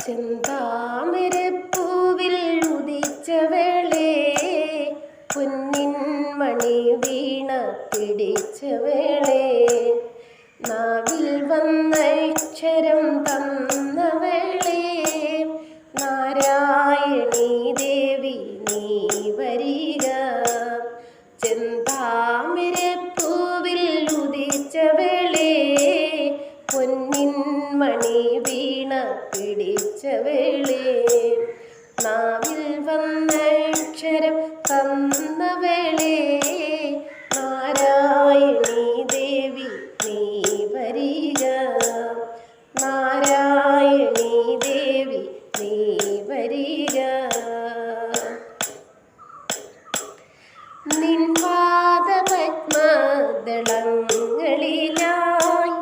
ചെന്താമരപ്പൂവിൽ ഉദിച്ച വേളേ, പൊന്നിൻ മണി വീണ പിടിച്ച വേളേ, നാവിൽ വന്ന അക്ഷരം തന്ന വേളേ, നാരായണീ ദേവി നീ വരിക. ചെന്താമരപ്പൂവിൽ ഉദിച്ച വേളേ, പൊന്നിൻ മണി വീണ പിടിച്ച വേളേ, നാവിൽ വന്ന അക്ഷരം തന്ന വേളേ, നാരായണീ ദേവി നീ വരിക. നാരായണീ ദേവി നീ വരിക. നിൻ പാദപത്മദളങ്ങളിലായി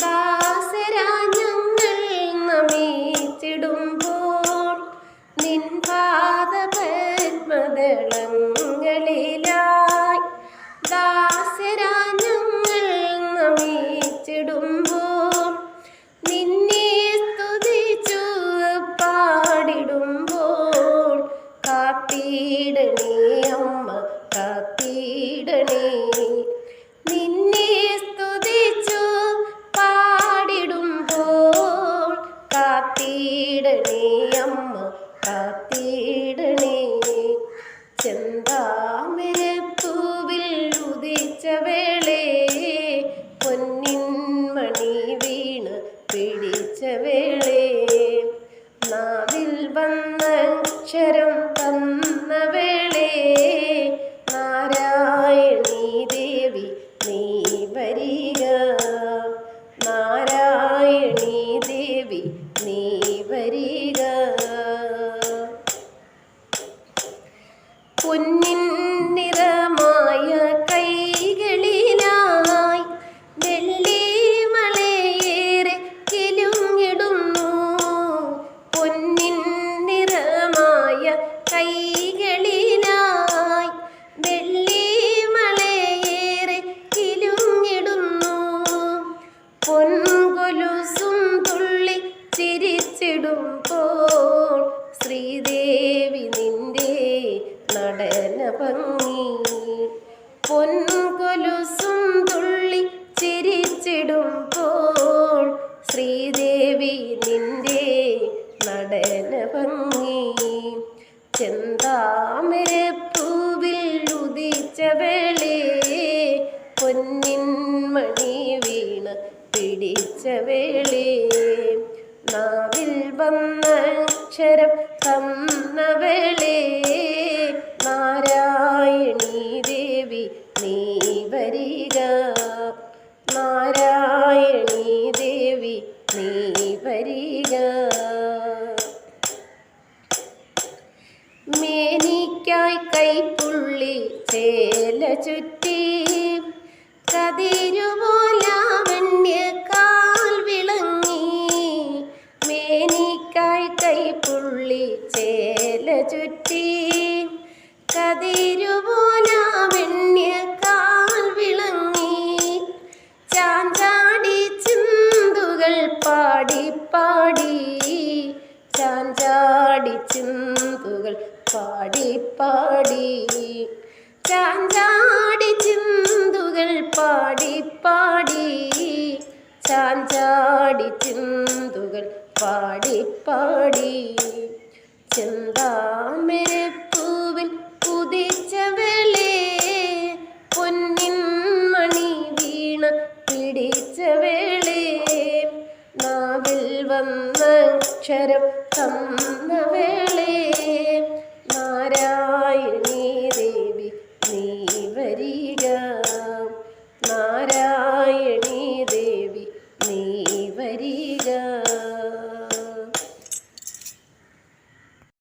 ദാസരാജ്ഞങ്ങൾ നമിച്ചിടുമ്പോൾ, നിൻ പാദപത്മദളങ്ങളിലായി ദാസരാജ്ഞങ്ങൾ നമിച്ചിടുമ്പോൾ, നിന്നെ സ്തുതിച്ചു പാടിടുമ്പോൾ, കാത്തിടണേ അമ്മ കാത്തിടണേ. നിന്നെ സ്തുതിച്ചു പാടിടുമ്പോൾ, കാത്തിടണേ അമ്മ കാത്തിടണേ. ചെന്താമരപ്പൂവിൽ ഉദിച്ച വേളേ, പൊന്നിൻ മണി വീണ് പിടിച്ച വേളേ, നാവിൽ വന്ന അക്ഷരം തന്ന വേളേ, നാരായണീ ദേവി നീ വരിക. നാരായണീ ദേവി നീ വരിക. പൊന്നിൻ നിറമായ കൈകളിലായി വെള്ളിമലയേറെ കിലുങ്ങിടുന്നു. പൊന്നിൻ നിറമായ കൈകളിലായി വെള്ളിമലയേറെ കിലുങ്ങിടുന്നു. പൊൻകൊലുസും തുള്ളി ചിരിച്ചിടുമ്പോൾ, ശ്രീദേവി നിന്റെ നടന ഭംഗി. പൊൻകൊലുസും തുള്ളി ചിരിച്ചിടുമ്പോൾ, ശ്രീദേവി നിന്റെ നടന ഭംഗി. ചെന്താമരപ്പൂവിൽ ഉദിച്ച വേളേ, പൊന്നിൻ മണി വീണ പിടിച്ച വേളേ, നാവിൽ വന്ന അക്ഷരം തന്ന വേളേ, നാരായണീ ദേവി നീ വരിക. നാരായണീ ദേവി നീ വരിക. മേനിക്കായി കൈപ്പുള്ളി ചേല ചുറ്റി, കതിരുപോലാവണ്യ കാൽ വിളങ്ങി. മേനിക്കായി കൈപ്പുള്ളി ചേല ചുറ്റി, കതിരുപോലാവണ്യ കാൽ വിളങ്ങി. ചാഞ്ചാടി ചിന്തുകൾ പാടി പാടി, ചാഞ്ചാടി ചിന്തുകൾ പാടി പാടി, ചാഞ്ചാടി ചിന്തുകൾ പാടി പാടി, ചാഞ്ചാടി ചിന്തുകൾ പാടി പാടി. ചെന്താമരപ്പൂവിൽ ഉദിച്ച വേളേ, പൊന്നിൻ മണി വീണ പിടിച്ച വേളേ, നാവിൽ വന്ന അക്ഷരം തന്ന വേളേ, നാരായണീ ദേവി നീ വരിക. നാരായണീ